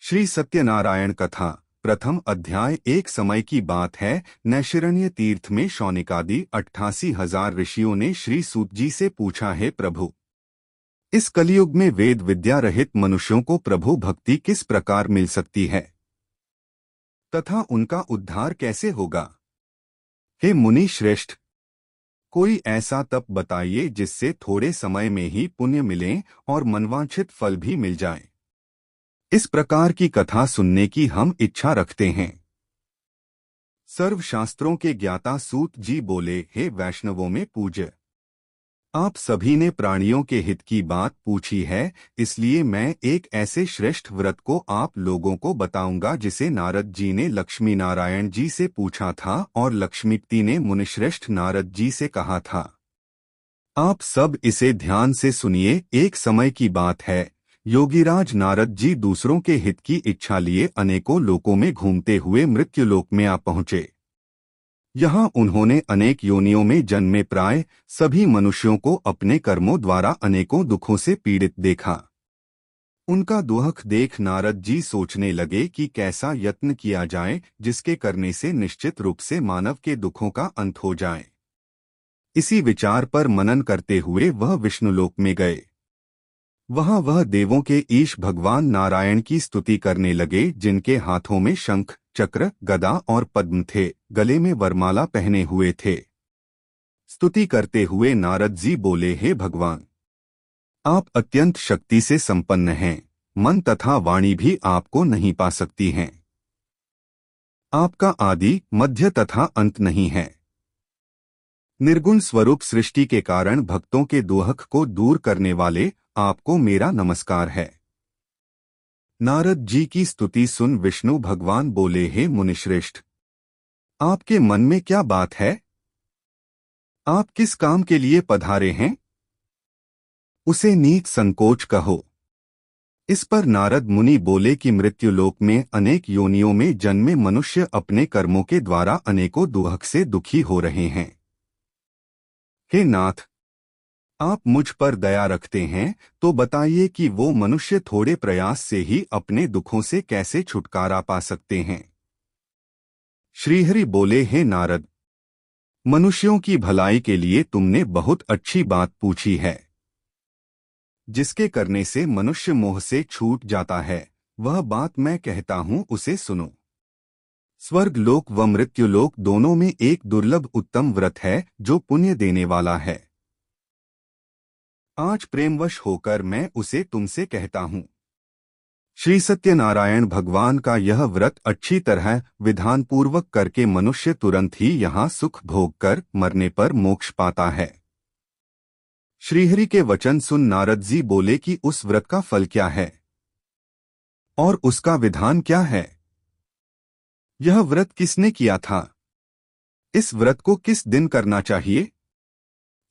श्री सत्यनारायण कथा प्रथम अध्याय। एक समय की बात है, नैशिरण्य तीर्थ में शौनिकादि 88,000 ऋषियों ने श्री सूत जी से पूछा, है प्रभु, इस कलयुग में वेद विद्या रहित मनुष्यों को प्रभु भक्ति किस प्रकार मिल सकती है तथा उनका उद्धार कैसे होगा। हे मुनि श्रेष्ठ, कोई ऐसा तप बताइए जिससे थोड़े समय में ही पुण्य मिले और मनवांछित फल भी मिल जाए। इस प्रकार की कथा सुनने की हम इच्छा रखते हैं। सर्वशास्त्रों के ज्ञाता सूत जी बोले, हे वैष्णवों में पूज्य, आप सभी ने प्राणियों के हित की बात पूछी है, इसलिए मैं एक ऐसे श्रेष्ठ व्रत को आप लोगों को बताऊंगा जिसे नारद जी ने लक्ष्मी नारायण जी से पूछा था और लक्ष्मीपति ने मुनिश्रेष्ठ नारद जी से कहा था। आप सब इसे ध्यान से सुनिए। एक समय की बात है, योगीराज नारद जी दूसरों के हित की इच्छा लिए अनेकों लोकों में घूमते हुए मृत्युलोक में आ पहुंचे। यहाँ उन्होंने अनेक योनियों में जन्मे प्राय सभी मनुष्यों को अपने कर्मों द्वारा अनेकों दुखों से पीड़ित देखा। उनका दुख देख नारद जी सोचने लगे कि कैसा यत्न किया जाए जिसके करने से निश्चित रूप से मानव के दुखों का अंत हो जाए। इसी विचार पर मनन करते हुए वह विष्णुलोक में गए। वहां वह देवों के ईश भगवान नारायण की स्तुति करने लगे, जिनके हाथों में शंख, चक्र, गदा और पद्म थे, गले में वरमाला पहने हुए थे। स्तुति करते हुए नारद जी बोले, हे भगवान, आप अत्यंत शक्ति से संपन्न हैं, मन तथा वाणी भी आपको नहीं पा सकती हैं। आपका आदि मध्य तथा अंत नहीं है। निर्गुण स्वरूप सृष्टि के कारण भक्तों के दुख को दूर करने वाले आपको मेरा नमस्कार है। नारद जी की स्तुति सुन विष्णु भगवान बोले, हे मुनिश्रेष्ठ, आपके मन में क्या बात है? आप किस काम के लिए पधारे हैं? उसे नीच संकोच कहो। इस पर नारद मुनि बोले कि मृत्युलोक में अनेक योनियों में जन्मे मनुष्य अपने कर्मों के द्वारा अनेकों दुख से दुखी हो रहे हैं। हे नाथ, आप मुझ पर दया रखते हैं तो बताइए कि वो मनुष्य थोड़े प्रयास से ही अपने दुखों से कैसे छुटकारा पा सकते हैं। श्रीहरि बोले, हे नारद, मनुष्यों की भलाई के लिए तुमने बहुत अच्छी बात पूछी है। जिसके करने से मनुष्य मोह से छूट जाता है, वह बात मैं कहता हूं, उसे सुनो। स्वर्ग लोक व मृत्युलोक दोनों में एक दुर्लभ उत्तम व्रत है जो पुण्य देने वाला है। आज प्रेमवश होकर मैं उसे तुमसे कहता हूँ। श्री सत्यनारायण भगवान का यह व्रत अच्छी तरह विधानपूर्वक करके मनुष्य तुरंत ही यहाँ सुख भोग कर मरने पर मोक्ष पाता है। श्रीहरि के वचन सुन नारद जी बोले कि उस व्रत का फल क्या है और उसका विधान क्या है? यह व्रत किसने किया था? इस व्रत को किस दिन करना चाहिए?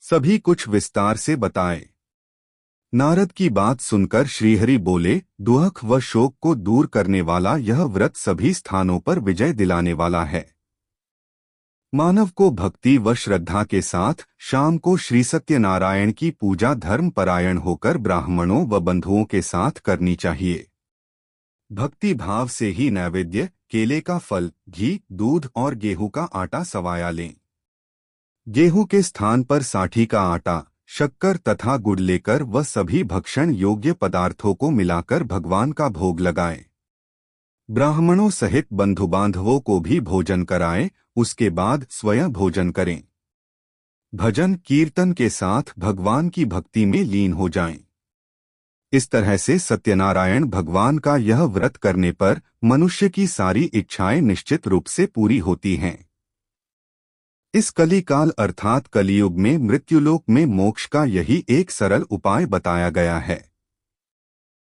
सभी कुछ विस्तार से बताए। नारद की बात सुनकर श्रीहरि बोले, दुख व शोक को दूर करने वाला यह व्रत सभी स्थानों पर विजय दिलाने वाला है। मानव को भक्ति व श्रद्धा के साथ शाम को श्री सत्यनारायण की पूजा धर्म परायण होकर ब्राह्मणों व बंधुओं के साथ करनी चाहिए। भक्ति भाव से ही नैवेद्य, केले का फल, घी, दूध और गेहूं का आटा सवाया लें। गेहूं के स्थान पर साठी का आटा, शक्कर तथा गुड़ लेकर वह सभी भक्षण योग्य पदार्थों को मिलाकर भगवान का भोग लगाएं। ब्राह्मणों सहित बंधु बांधवों को भी भोजन कराएं, उसके बाद स्वयं भोजन करें। भजन कीर्तन के साथ भगवान की भक्ति में लीन हो जाएं। इस तरह से सत्यनारायण भगवान का यह व्रत करने पर मनुष्य की सारी इच्छाएं निश्चित रूप से पूरी होती हैं। इस कलिकाल अर्थात कलियुग में मृत्युलोक में मोक्ष का यही एक सरल उपाय बताया गया है।